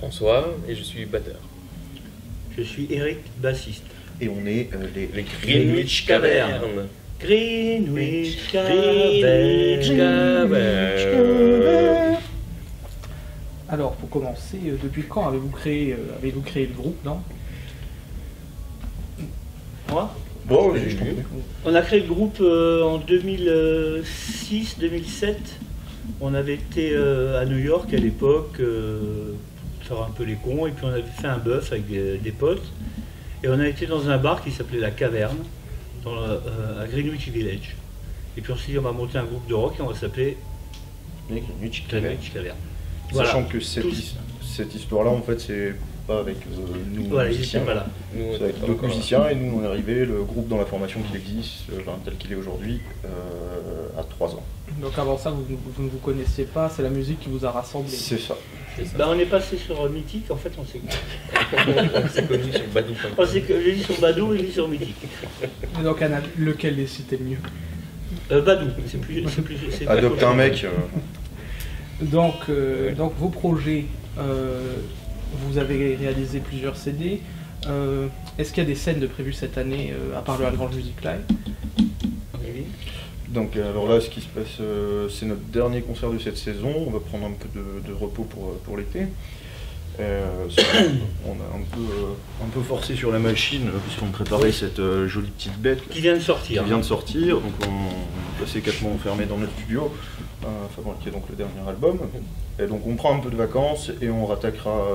François et je suis batteur. Je suis Eric, bassiste. Et on est les Greenwich Cavern. Greenwich Cavern. Alors, pour commencer, depuis quand avez-vous créé le groupe, non? Moi Bon, On a créé le groupe en 2006-2007. On avait été à New York à l'époque, faire un peu les cons, et puis on avait fait un bœuf avec des potes. Et on a été dans un bar qui s'appelait La Caverne, à Greenwich Village. Et puis on s'est dit, on va monter un groupe de rock et on va s'appeler Greenwich Cavern. Cavern. Sachant que cette histoire-là, en fait, c'est pas avec nous Voilà, ils musiciens. étaient pas là. Nous, C'est avec d'autres musiciens, et nous, on est arrivé, le groupe dans la formation qu'il existe, tel qu'il est aujourd'hui, à 3 ans. Donc avant ça, vous ne vous connaissiez pas, c'est la musique qui vous a rassemblé. C'est ça. Bah, on est passé sur Mythique, en fait on s'est connu sur Badou. on s'est j'ai dit sur Badou et lui sur Mythique. Et donc lequel des sites est le mieux? Badou, c'est plus Adopte un mec. Donc vos projets, vous avez réalisé plusieurs CD. Est-ce qu'il y a des scènes de prévues cette année, à part le Lagrange Music Live? Donc alors là, ce qui se passe, c'est notre dernier concert de cette saison. On va prendre un peu de repos pour l'été. On a un peu forcé sur la machine puisqu'on préparait cette jolie petite bête qui vient de sortir. Donc on passait 4 mois enfermés dans notre studio, fabriquer donc le dernier album. Et donc on prend un peu de vacances et on rattaquera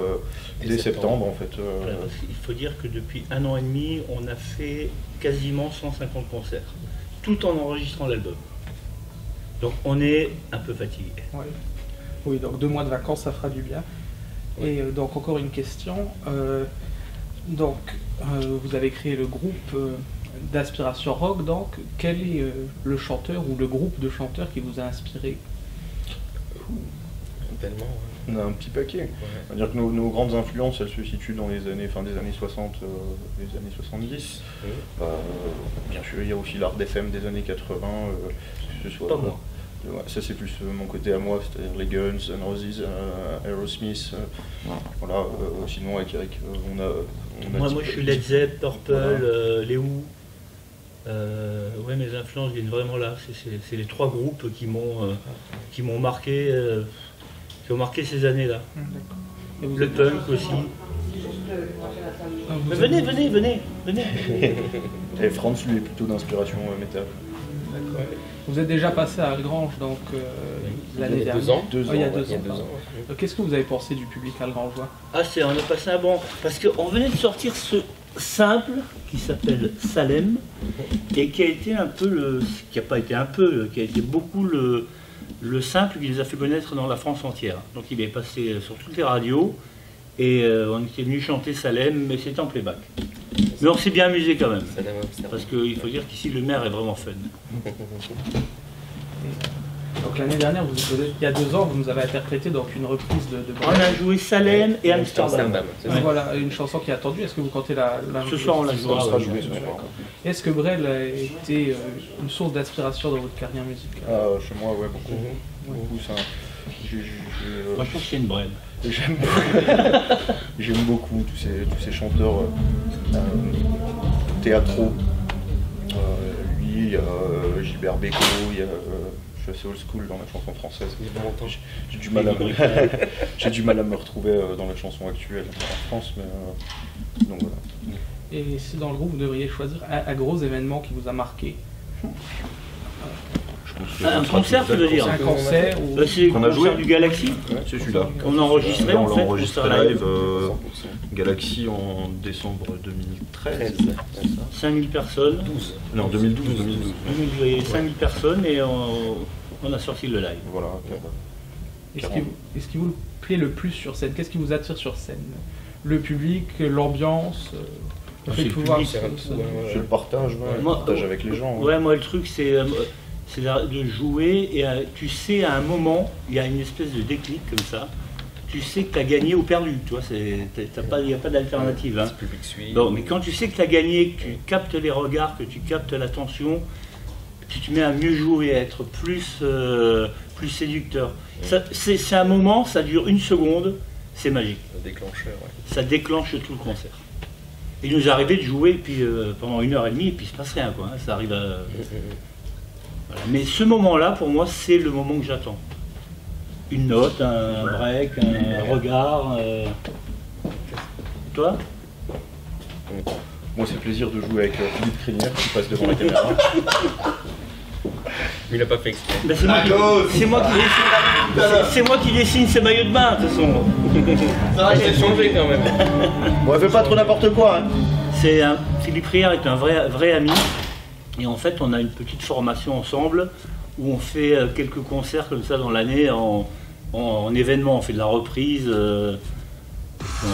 dès septembre en fait. Il faut dire que depuis 1 an et demi, on a fait quasiment 150 concerts, tout en enregistrant l'album. Donc on est un peu fatigué. Ouais. Oui, donc 2 mois de vacances, ça fera du bien. Oui. Et donc encore une question. Vous avez créé le groupe d'inspiration rock, donc quel est le chanteur ou le groupe de chanteurs qui vous a inspiré? Tellement. On a un petit paquet. Ouais. C'est-à-dire que nos grandes influences, elles se situent dans les années, des années 60, les années 70. Oui. Bien sûr, il y a aussi l'art FM des années 80. Que ce soit, pas moi. Ça c'est plus mon côté à moi, c'est-à-dire les Guns, Roses, Aerosmith. Voilà. Sinon avec Eric, on a moi je suis Led Zepp, Purple, voilà. Les Who. Ouais, mes influences viennent vraiment là. C'est les 3 groupes qui m'ont marqué. Qui ont marqué ces années-là. Le punk aussi. Mais venez. Et Franz, lui, est plutôt d'inspiration métal. D'accord. Vous êtes déjà passé à Algrange, donc l'année dernière. 2 ans. Il y a 2 ans. Qu'est-ce que vous avez pensé du public algrangeois? On a passé un bon... Parce qu'on venait de sortir ce simple qui s'appelle Salem, et qui a été un peu qui a été beaucoup le simple qui les a fait connaître dans la France entière. Donc il est passé sur toutes les radios et on était venu chanter Salem, mais c'était en playback. Mais on s'est bien amusé quand même, parce qu'il faut dire qu'ici le maire est vraiment fun. Donc l'année dernière, il y a 2 ans, vous nous avez interprété donc une reprise de On a joué Salem et Amsterdam. Voilà, une chanson qui est attendue. Est-ce que vous comptez la ce soir on la jouera. Est-ce que Brel a été une source d'inspiration dans votre carrière musicale? Chez moi, ouais, beaucoup. Beaucoup, ça. Moi je pense qu'il y a une Brel. J'aime beaucoup tous ces chanteurs théâtraux. Lui, il y a Gilbert Bécaud, il y a... Je suis assez old school dans la chanson française. J'ai du mal à me retrouver dans la chanson actuelle en France, mais donc voilà. Et si dans le groupe vous devriez choisir un gros événement qui vous a marqué? Un concert, tu veux dire? Un concert ou... C'est le concert du Galaxy. C'est celui-là. On a enregistré en fait. On l'a enregistré live. Galaxy en décembre 2013. 5000 personnes. 2012. Il y avait 5000 personnes et on a sorti le live. Voilà. Est-ce qui vous plaît le plus sur scène? Qu'est-ce qui vous attire sur scène? Le public, l'ambiance, le fait de pouvoir... C'est le partage, le partage avec les gens. Ouais, moi le truc c'est de jouer et tu sais à un moment, il y a une espèce de déclic comme ça. Tu sais que tu as gagné ou perdu, tu vois, il n'y a pas d'alternative. Hein. Donc, mais quand tu sais que tu as gagné, que tu captes les regards, que tu captes l'attention, tu te mets à mieux jouer, à être plus séducteur. C'est un moment, ça dure 1 seconde, c'est magique. Le déclencheur, ouais. Ça déclenche tout le concert. Il nous est arrivé de jouer et puis, pendant 1h30 et puis il se passe rien, quoi. Ça arrive à... Voilà. Mais ce moment-là, pour moi, c'est le moment que j'attends. Une note, un break, un regard. Toi? Moi, c'est le plaisir de jouer avec Philippe Crinière qui passe devant la caméra. Mais il n'a pas fait exprès. Ben, c'est moi qui dessine ses maillots de bain, de toute façon. Ah, il s'est changé quand même. Bon, fais pas trop n'importe quoi. Hein. Philippe Riard est un vrai ami. Et en fait, on a une petite formation ensemble où on fait quelques concerts comme ça dans l'année en événement. On fait de la reprise. On